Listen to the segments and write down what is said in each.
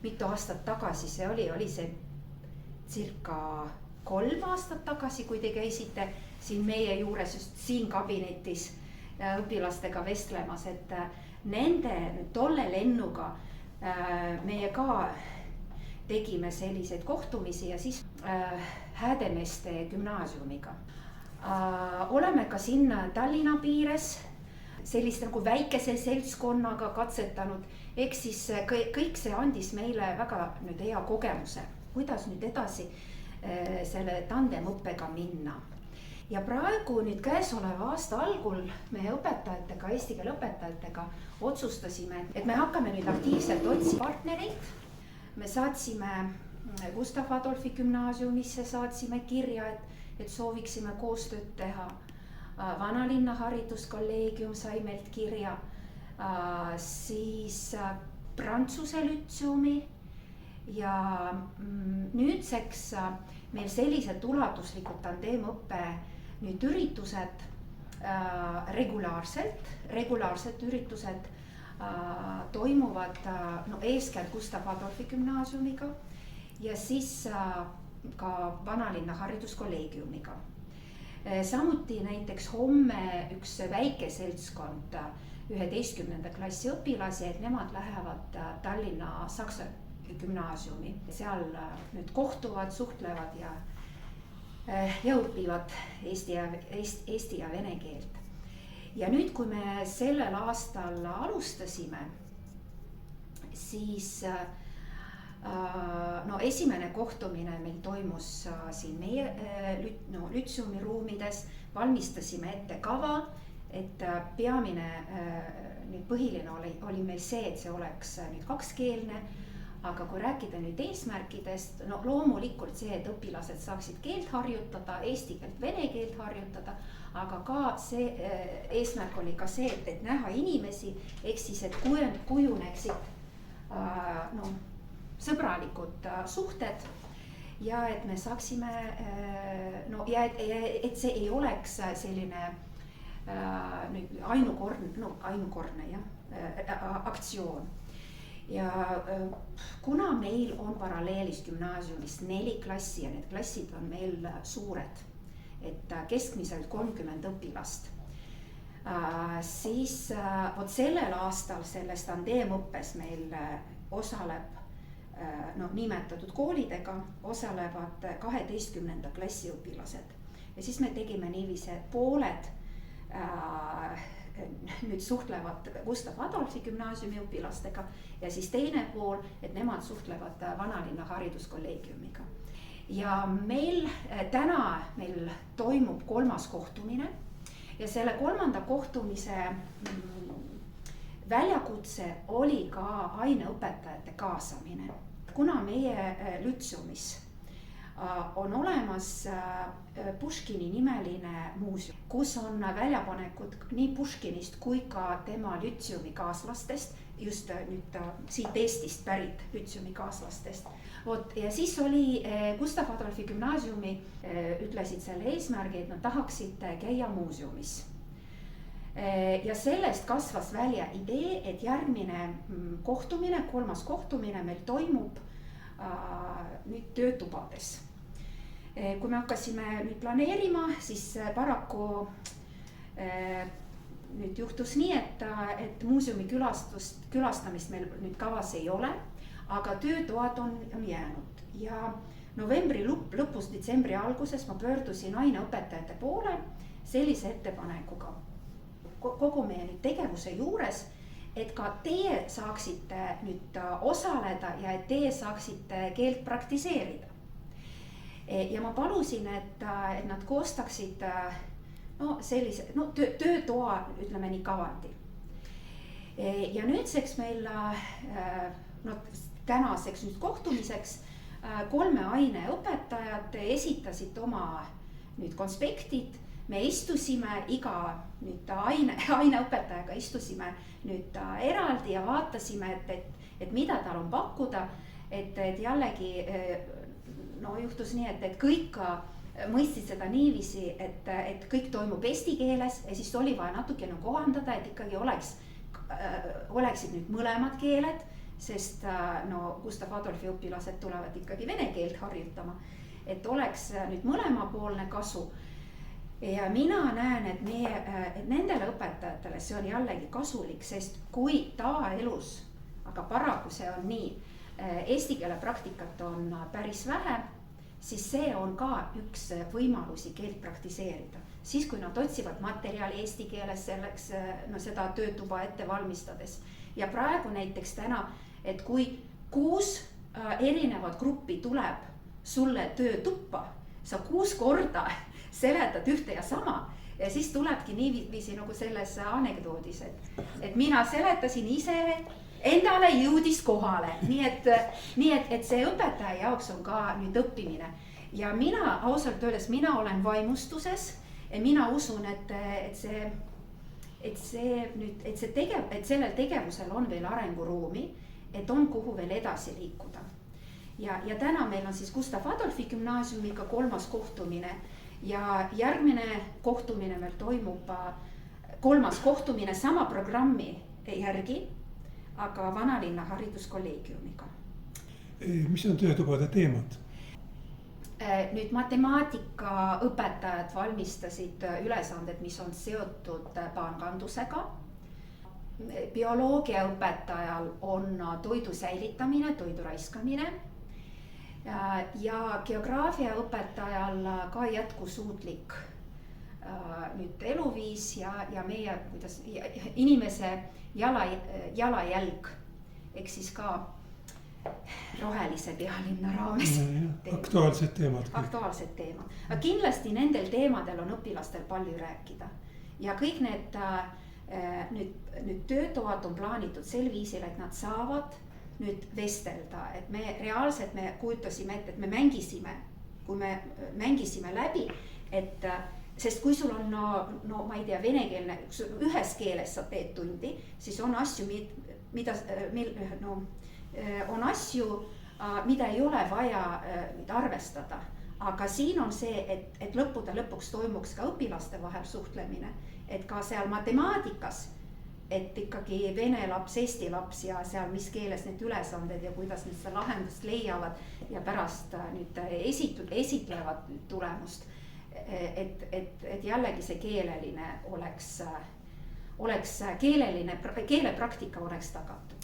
mitu aastat tagasi see oli see circa 3 aastat tagasi, kui te käisite siin meie juures just siin kabinetis õpilastega vestlemas, et nende tolle lennuga meie ka tegime selliseid kohtumisi ja siis Häädemeeste gümnaasiumiga. Oleme ka siin Tallinna piires sellist nagu väikese seltskonnaga katsetanud, ehk siis kõik see andis meile väga nüüd hea kogemuse, kuidas nüüd edasi selle tandemõppega minna. Ja praegu nüüd käesoleva aasta algul meie õpetajatega, eesti keele õpetajatega otsustasime, et me hakkame nüüd aktiivselt otsima partnereid. Me saatsime Gustav Adolfi gümnaasiumisse, saatsime kirja, et sooviksime koostööd teha. Vanalinna hariduskolleegium sai meilt kirja, siis Prantsuse lütseumi ja nüüdseks meil sellised ulatuslikud tandemõppe nüüd üritused regulaarselt üritused toimuvad eeskätt Gustav Adolfi gümnaasiumiga ja siis ka Vanalinna hariduskolleegiumiga. Samuti näiteks homme üks väike seltskond 11. klassi õpilasi, et nemad lähevad Tallinna Saksa gümnaasiumi. Seal nüüd kohtuvad, suhtlevad ja õpivad eesti ja vene keelt. Ja nüüd, kui me sellel aastal alustasime, siis esimene kohtumine meil toimus siin meie lütseumi ruumides, valmistasime ette kava, et peamine nüüd põhiline oli meil see, et see oleks nüüd kakskeelne, aga kui rääkida nüüd eesmärkidest, loomulikult see, et õpilased saaksid keelt harjutada, eesti keelt, vene keelt harjutada, aga ka see eesmärk oli ka see, et näha inimesi, ehk siis, et kujuneksid sõbralikud suhted ja et me saaksime, et see ei oleks selline ainukordne aktsioon. Ja kuna meil on paralleelis gümnaasiumis 4 klassi ja need klassid on meil suured, et keskmiselt 30 õpilast, siis sellel aastal selles tandemõppes meil osaleb nimetatud koolidega, osalevad 12. klassi õpilased. Ja siis me tegime niiviisi, et pooled nüüd suhtlevad Gustav Adolfi gümnaasiumi õpilastega ja siis teine pool, et nemad suhtlevad Vanalinna hariduskolleegiumiga. Ja täna meil toimub 3. kohtumine ja selle 3. kohtumise väljakutse oli ka aineõpetajate kaasamine. Kuna meie lütseumis on olemas Puškini nimeline muuseum, kus on väljapanekud nii Puškinist kui ka tema lütseumi kaaslastest, just nüüd siit Eestist pärit lütseumi kaaslastest. Ja siis oli Gustav Adolfi gümnaasiumi, ütlesid selle eesmärgi, et nad tahaksid käia muuseumis. Ja sellest kasvas välja idee, et järgmine kohtumine, 3. kohtumine meil toimub nüüd töötubades. Kui me hakkasime nüüd planeerima, siis paraku nüüd juhtus nii, et muuseumi külastamist meil nüüd kavas ei ole, aga töötoad on jäänud. Ja novembri lõpus, detsembri alguses ma pöördusin aineõpetajate poole sellise ettepanekuga kogu meie nüüd tegevuse juures, et ka teie saaksite nüüd osaleda ja et teie saaksite keelt praktiseerida. Ja ma palusin, et nad koostaksid sellise töötoa, ütleme nii, kavandi. Ja nüüdseks meil tänaseks nüüd kohtumiseks 3 aineõpetajad esitasid oma nüüd konspektid. Me istusime iga nüüd aineõpetajaga istusime nüüd eraldi ja vaatasime, et mida tal on pakkuda, et jällegi juhtus nii, et kõik mõistsid seda niiviisi, et kõik toimub eesti keeles ja siis oli vaja natukene kohandada, et ikkagi oleksid nüüd mõlemad keeled, sest no Gustav Adolfi õpilased tulevad ikkagi vene keelt harjutama. Et oleks nüüd mõlemapoolne kasu. Ja mina näen, et nendele õpetajatele see on jällegi kasulik, sest kui tavaelus, aga paraku see on nii, eesti keele praktikat on päris vähe, siis see on ka üks võimalusi keelt praktiseerida. Siis kui nad otsivad materjali eesti keeles selleks seda töötuba ette valmistades. Ja praegu näiteks täna, et kui 6 erinevat gruppi tuleb sulle töötuppa, sa 6 korda seletad ühte ja sama ja siis tulebki niiviisi nagu selles anekdoodis, et mina seletasin ise, endale jõudis kohale. Nii et see õpetaja jaoks on ka nüüd õppimine. Ja mina ausalt öeldes, mina olen vaimustuses. Mina usun, et sellel tegevusel on veel arenguruumi, et on kuhu veel edasi liikuda. Ja täna meil on siis Gustav Adolfi gümnaasiumiga 3. kohtumine ja järgmine kohtumine meil toimub 3. kohtumine sama programmi järgi, aga Vanalinna hariduskolleegiumiga. Mis on töötubade teemad? Nüüd matemaatikaõpetajad valmistasid ülesanded, mis on seotud paankandusega. Bioloogiaõpetajal on toidu säilitamine, toidu raiskamine. Ja geograafiaõpetajal ka jätkusuutlik nüüd eluviis ja meie inimese jalajälg, ehk siis ka rohelise pealinna raames. Aktuaalsed teemad. Aktuaalsed teemad. Aga kindlasti nendel teemadel on õpilastel palju rääkida. Ja kõik need nüüd töötoad on plaanitud sel viisil, et nad saavad nüüd vestelda, et me reaalselt kujutasime ette, et me mängisime läbi, et sest kui sul on ma ei tea, venekeelne, ühes keeles sa teed tundi, siis on asju, mida ei ole vaja arvestada. Aga siin on see, et lõppude lõpuks toimuks ka õpilaste vahel suhtlemine, et ka seal matemaatikas, et ikkagi vene laps, eesti laps ja seal mis keeles need ülesanded ja kuidas need seda lahendust leiavad ja pärast nüüd esitlevad tulemust. Et jällegi see keeleline keelepraktika oleks tagatud.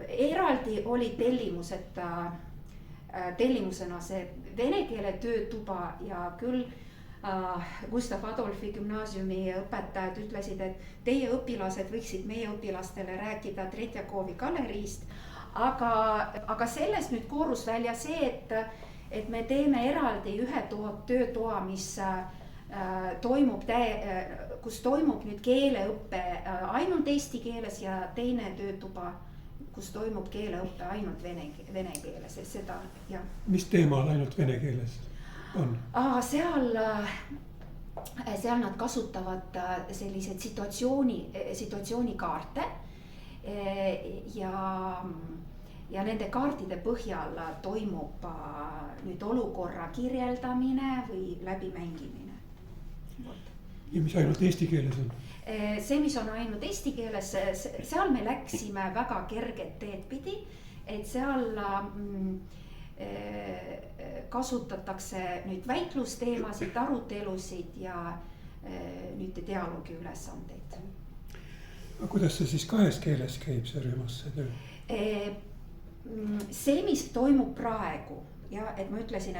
Eraldi oli tellimusena see vene keele töötuba ja küll Gustav Adolfi gümnaasiumi õpetajad ütlesid, et teie õpilased võiksid meie õpilastele rääkida Tretjakovi galeriist. Aga sellest nüüd koorus välja see, et me teeme eraldi ühe töötoa, mis kus toimub nüüd keeleõppe ainult eesti keeles ja teine töötuba, kus toimub keeleõppe ainult vene keeles. Mis teemal ainult vene keeles on? Seal nad kasutavad selliseid situatsioonikaarte ja nende kaartide põhjal toimub nüüd olukorra kirjeldamine või läbimängimine. Ja mis ainult eesti keeles on? See, mis on ainult eesti keeles, seal me läksime väga kerget teed pidi, et seal kasutatakse nüüd väitlusteemasid, arutelusid ja nüüd dialoogi ülesandeid. Kuidas see siis 2 keeles käib see rühmas see töö? See, mis toimub praegu ja et ma ütlesin,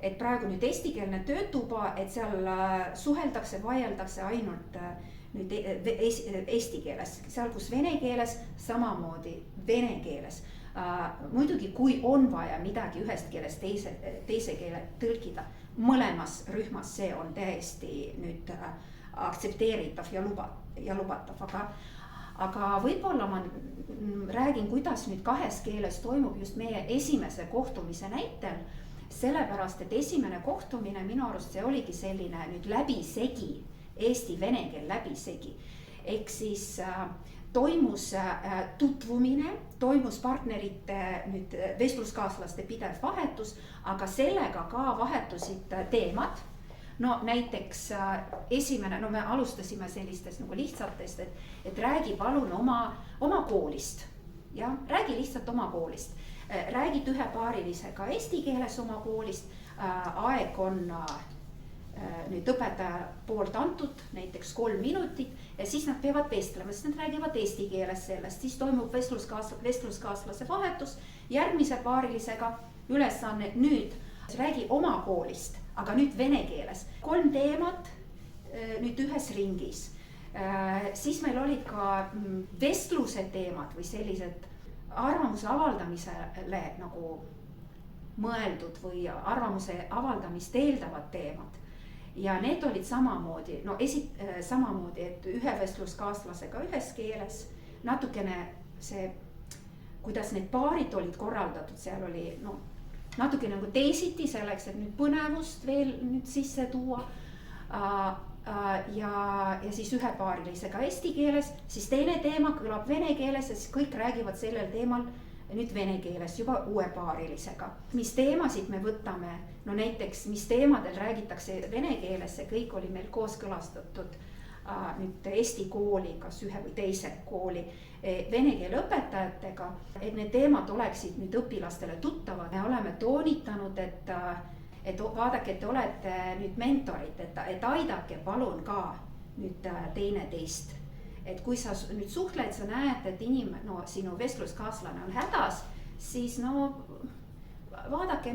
et praegu nüüd eestikeelne töötuba, et seal suheldakse, vaieldakse ainult nüüd eesti keeles, seal kus vene keeles samamoodi vene keeles. Muidugi, kui on vaja midagi ühest keelest teise keele tõlkida, mõlemas rühmas see on täiesti nüüd aktsepteeritav ja lubatav, aga võib-olla ma räägin, kuidas nüüd 2 keeles toimub just meie esimese kohtumise näitel, sellepärast, et esimene kohtumine minu arust see oligi selline nüüd läbisegi, eesti-vene keel läbisegi, ehk siis toimus tutvumine, toimus partnerite nüüd vestluskaaslaste pidev vahetus, aga sellega ka vahetusid teemad. no näiteks esimene, no me alustasime sellistest nagu lihtsatest, et räägi palun oma koolist. Jah, räägi lihtsalt oma koolist. Räägid ühepaarilisega eesti keeles oma koolist. Aeg on nüüd õpetaja poolt antud näiteks 3 minutit ja siis nad peavad vestlema, sest nad räägivad eesti keeles sellest, siis toimub vestluskaaslase vahetus järgmise paarilisega ülesanne. Nüüd räägi oma koolist, aga nüüd vene keeles. 3 teemat nüüd ühes ringis. Siis meil olid ka vestluse teemad või sellised arvamuse avaldamisele nagu mõeldud või arvamuse avaldamist eeldavad teemad. Ja need olid samamoodi, samamoodi, et ühe vestluskaaslasega ühes keeles, natukene see, kuidas need paarid olid korraldatud, seal oli natuke nagu teisiti selleks, et nüüd põnevust veel nüüd sisse tuua. Ja siis ühepaarilisega eesti keeles, siis teine teema kõlab vene keeles ja siis kõik räägivad sellel teemal nüüd vene keeles juba uue paarilisega. Mis teemasid me võtame, no näiteks mis teemadel räägitakse vene keeles, see kõik oli meil kooskõlastatud nüüd Eesti kooli, kas ühe või teise kooli vene keele õpetajatega, et need teemad oleksid nüüd õpilastele tuttavad. Me oleme toonitanud, et vaadake, et te olete nüüd mentorid, et aidake palun ka nüüd teineteist. Et kui sa nüüd suhtled, sa näed, et sinu vestluskaaslane on hädas, siis vaadake,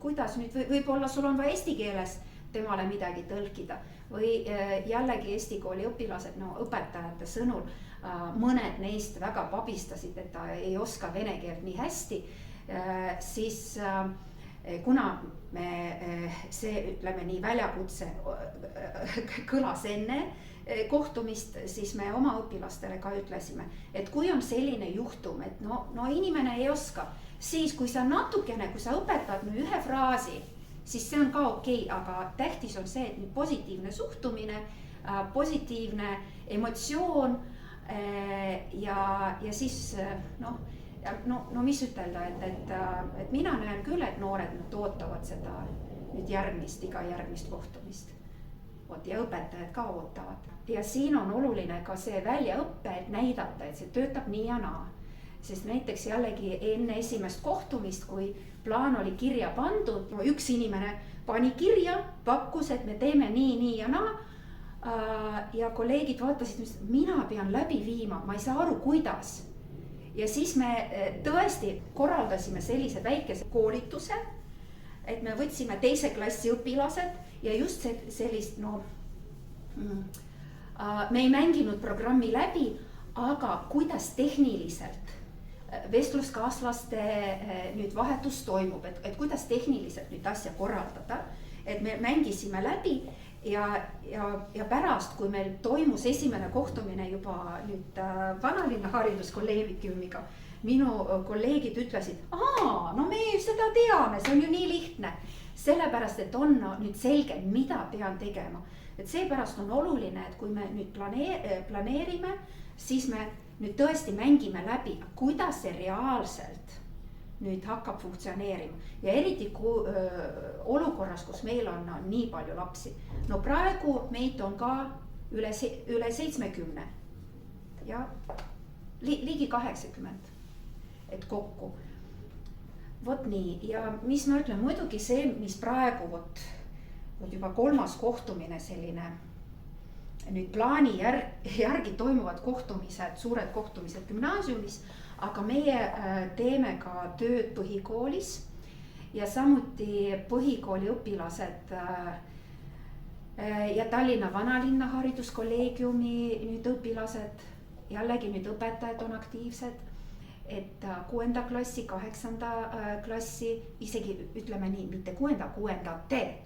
kuidas nüüd võib-olla sul on vaja eesti keeles temale midagi tõlkida. Või jällegi Eesti kooli õpilased, õpetajate sõnul, mõned neist väga pabistasid, et ta ei oska vene keelt nii hästi, siis kuna see, ütleme nii, väljakutse kõlas enne kohtumist, siis me oma õpilastele ka ütlesime, et kui on selline juhtum, et inimene ei oska, siis kui sa õpetad ühe fraasi, siis see on ka okei, aga tähtis on see, et positiivne suhtumine, positiivne emotsioon ja siis mis ütelda, et mina näen küll, et noored nüüd ootavad seda nüüd iga järgmist kohtumist. Ja õpetajad ka ootavad. Ja siin on oluline ka see väljaõppe, et näidata, et see töötab nii ja naa. Sest näiteks jällegi enne esimest kohtumist, kui plaan oli kirja pandud, üks inimene pani kirja, pakkus, et me teeme nii ja naa. Ja kolleegid vaatasid, mina pean läbi viima, ma ei saa aru, kuidas. Ja siis me tõesti korraldasime sellise väikese koolituse, et me võtsime 2. klassi õpilased ja just sellist, me ei mänginud programmi läbi, aga kuidas tehniliselt vestluskaaslaste nüüd vahetus toimub, et kuidas tehniliselt nüüd asja korraldada, et me mängisime läbi ja pärast, kui meil toimus esimene kohtumine juba nüüd Vanalinna hariduskolleegiumiga, minu kolleegid ütlesid, me seda teame, see on ju nii lihtne, sellepärast, et on nüüd selge, mida pean tegema. Et seepärast on oluline, et kui me nüüd planeerime, siis me nüüd tõesti mängime läbi, kuidas see reaalselt nüüd hakkab funktsioneerima. Ja eriti olukorras, kus meil on nii palju lapsi. Praegu meid on ka üle 70 ja ligi 80, et kokku. Vot nii, ja mis ma ütlen, muidugi see, mis praegu juba 3. kohtumine selline nüüd plaani järgi toimuvad kohtumised, suured kohtumised gümnaasiumis, aga meie teeme ka tööd põhikoolis ja samuti põhikooli õpilased ja Tallinna Vanalinna hariduskolleegiumi nüüd õpilased, jällegi nüüd õpetajad on aktiivsed, et 6. klassi, 8. klassi, isegi ütleme nii, mitte 6.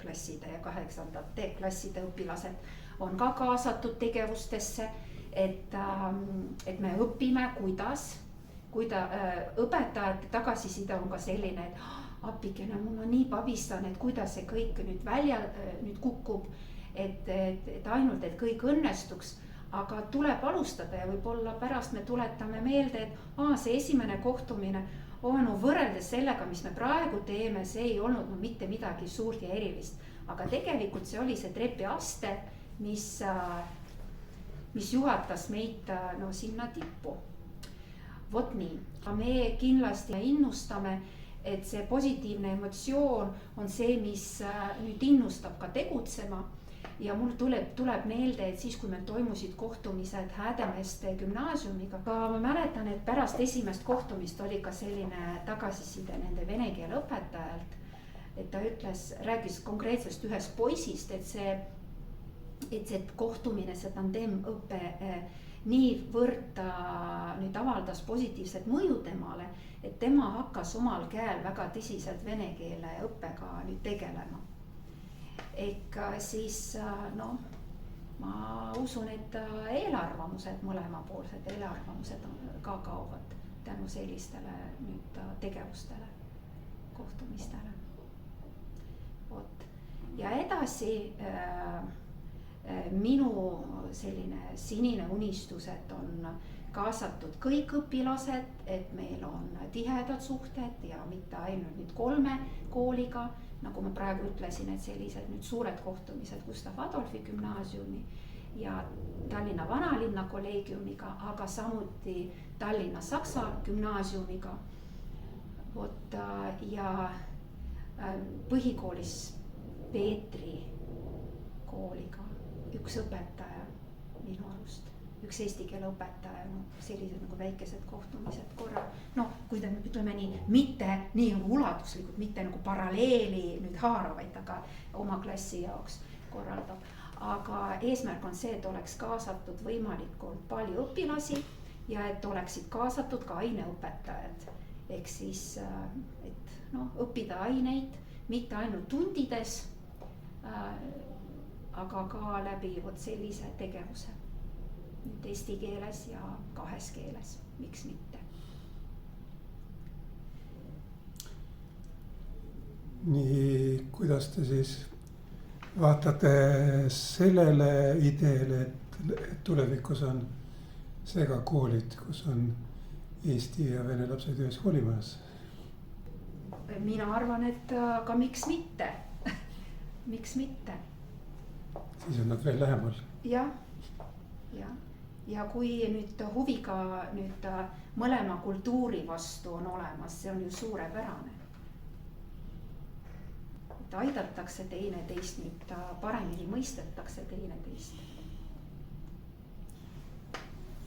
klasside ja 8. klasside õpilased on ka kaasatud tegevustesse, et me õpime, kuidas õpetajate tagasiside on ka selline, et appikene, mul on nii pabistan, et kuidas see kõik nüüd kukub, et ainult, et kõik õnnestuks, aga tuleb alustada ja võib-olla pärast me tuletame meelde, et see esimene kohtumine võrreldes sellega, mis me praegu teeme, see ei olnud mitte midagi suurt ja erilist. aga tegelikult see oli see trepiaste, mis juhatas meid no sinna tippu. Vot nii, me kindlasti innustame, et see positiivne emotsioon on see, mis nüüd innustab ka tegutsema. Ja mul tuleb meelde, et siis, kui meil toimusid kohtumised Häädemeeste gümnaasiumiga, ma mäletan, et pärast esimest kohtumist oli ka selline tagasiside nende vene keele õpetajalt, et ta rääkis konkreetsest ühest poisist, et see kohtumine, see tandemõpe niivõrd nüüd avaldas positiivset mõju temale, et tema hakkas omal käel väga tõsiselt vene keele õppega nüüd tegelema. Ega siis ma usun, et eelarvamused, mõlemapoolsed eelarvamused ka kaovad tänu sellistele nüüd tegevustele, kohtumistele. Vot. Ja edasi minu selline sinine unistus, et on kaasatud kõik õpilased, et meil on tihedad suhted ja mitte ainult nüüd 3 kooliga, nagu ma praegu ütlesin, et sellised nüüd suured kohtumised Gustav Adolfi gümnaasiumi ja Tallinna Vanalinna kolleegiumiga, aga samuti Tallinna Saksa gümnaasiumiga. Vot, ja põhikoolis Peetri kooliga üks õpetaja minu arust, üks eesti keele õpetaja, sellised nagu väikesed kohtumised korra. Kui ta ütleme nii, mitte nii nagu ulatuslikult, mitte nagu paralleeli nüüd haaravaid, aga oma klassi jaoks korraldab. Aga eesmärk on see, et oleks kaasatud võimalikult palju õpilasi ja et oleksid kaasatud ka aineõpetajad. Ehk siis, et õppida aineid, mitte ainult tundides, aga ka läbi vot sellise tegevuse. Nüüd eesti keeles ja 2 keeles, miks mitte. Nii, kuidas te siis vaatate sellele ideele, et tulevikus on segakoolid, kus on eesti ja vene lapsed ühes koolimajas? Mina arvan, et ka miks mitte. Miks mitte? Siis on nad veel lähemal. Ja. Ja kui nüüd huviga nüüd mõlema kultuuri vastu on olemas, see on ju suurepärane. Et aidatakse teineteist, nüüd paremini mõistetakse teineteist.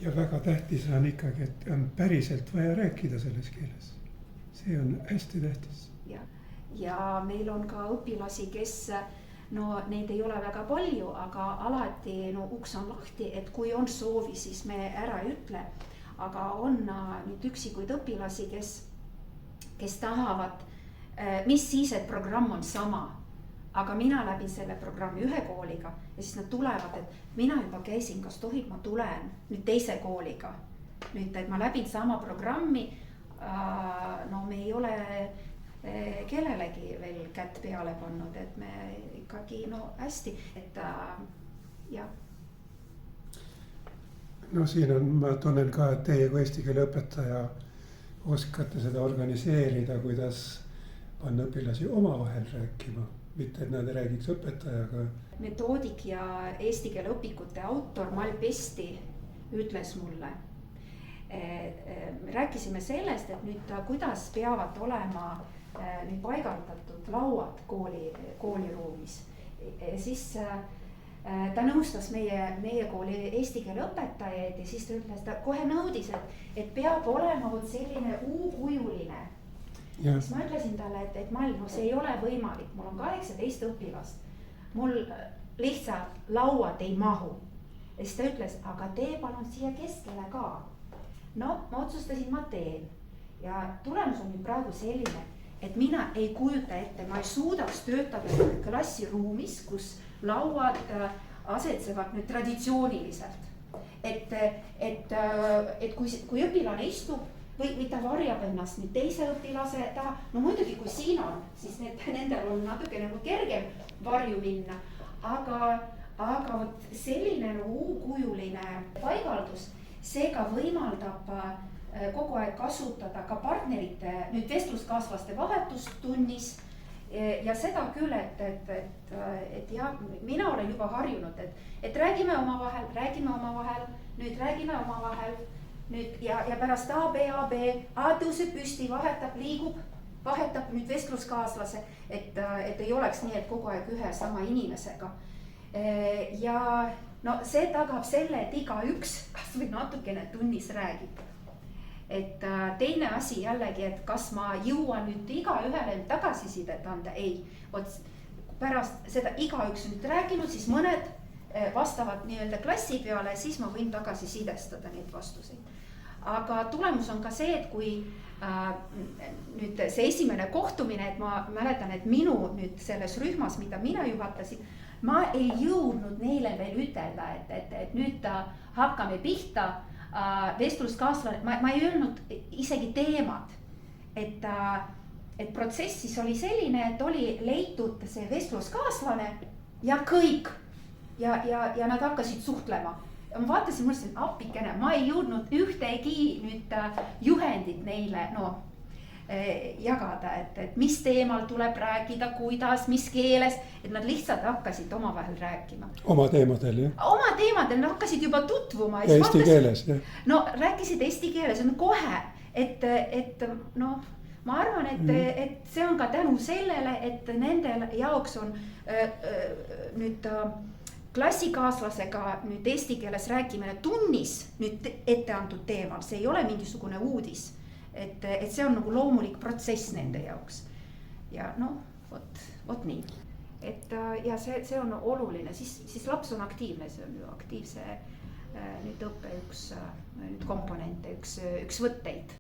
Ja väga tähtis on ikkagi, et on päriselt vaja rääkida selles keeles. See on hästi tähtis. Ja meil on ka õpilasi, kes neid ei ole väga palju, aga alati uks on lahti, et kui on soovi, siis me ära ei ütle. Aga on nüüd üksikuid õpilasi, kes tahavad, mis siis, et programm on sama. Aga mina läbin selle programmi ühe kooliga ja siis nad tulevad, et mina juba käisin, kas tohib, ma tulen nüüd teise kooliga. Nüüd, et ma läbin sama programmi, me ei ole kellelegi veel kätt peale pannud, et me ikkagi hästi, et jah. Siin on, ma tunnen ka, et teie kui eesti keele õpetaja oskate seda organiseerida, kuidas on õpilasi omavahel rääkima, mitte et nad räägiks õpetajaga. Metoodik ja eesti keele õpikute autor Mall Pesti ütles mulle, rääkisime sellest, et nüüd kuidas peavad olema nüüd paigaldatud lauad kooliruumis. Siis ta nõustas meie kooli eesti keele õpetajaid ja siis ta ütles, ta kohe nõudis, et peab olema selline U-kujuline. Siis ma ütlesin talle, et Mall, see ei ole võimalik, mul on 18 õpilast. Mul lihtsalt lauad ei mahu. Ja siis ta ütles, aga tee palun siia keskele ka. Ma otsustasin, ma teen. Ja tulemus on nüüd praegu selline, et mina ei kujuta ette, ma ei suudaks töötada klassiruumis, kus lauad asetsevad nüüd traditsiooniliselt. Et kui õpilane istub või ta varjab ennast nüüd teise õpilase taha, muidugi kui siin on, siis nendel on natuke nagu kergem varju minna, aga selline U-kujuline paigaldus, seega võimaldab kogu aeg kasutada ka partnerite nüüd vestluskaaslaste vahetustunnis ja seda küll, et jah, mina olen juba harjunud, et räägime omavahel, nüüd räägime omavahel. Nüüd ja pärast A tõuseb püsti, vahetab, liigub, vahetab nüüd vestluskaaslase, et ei oleks nii, et kogu aeg ühe sama inimesega. Ja no see tagab selle, et igaüks kas või natukene tunnis räägib. Et teine asi jällegi, et kas ma jõuan nüüd igaühele tagasisidet anda, ei. Pärast seda igaüks nüüd rääkinud, siis mõned vastavad nii-öelda klassi peale, siis ma võin tagasisidestada neid vastuseid. Aga tulemus on ka see, et kui nüüd see esimene kohtumine, et ma mäletan, et minu nüüd selles rühmas, mida mina juhatasin, ma ei jõudnud neile veel ütelda, et nüüd hakkame pihta. Vestluskaaslane, ma ei öelnud isegi teemad, et protsessis oli selline, et oli leitud see vestluskaaslane ja kõik ja nad hakkasid suhtlema. Ja ma vaatasin, mõtlesin appikene, ma ei jõudnud ühtegi nüüd juhendit neile jagada, et mis teemal tuleb rääkida, kuidas, mis keeles, et nad lihtsalt hakkasid omavahel rääkima. Oma teemadel, jah? Oma teemadel, nad hakkasid juba tutvuma. Ja eesti keeles, jah? No rääkisid eesti keeles, kohe, et noh, ma arvan, et see on ka tänu sellele, et nendel jaoks on nüüd klassikaaslasega nüüd eesti keeles rääkimine tunnis nüüd ette antud teemal, see ei ole mingisugune uudis. Et see on nagu loomulik protsess nende jaoks. Ja noh, vot nii. Ja see on oluline, siis laps on aktiivne, see on ju aktiivse nüüd õppe üks komponente, üks võtteid.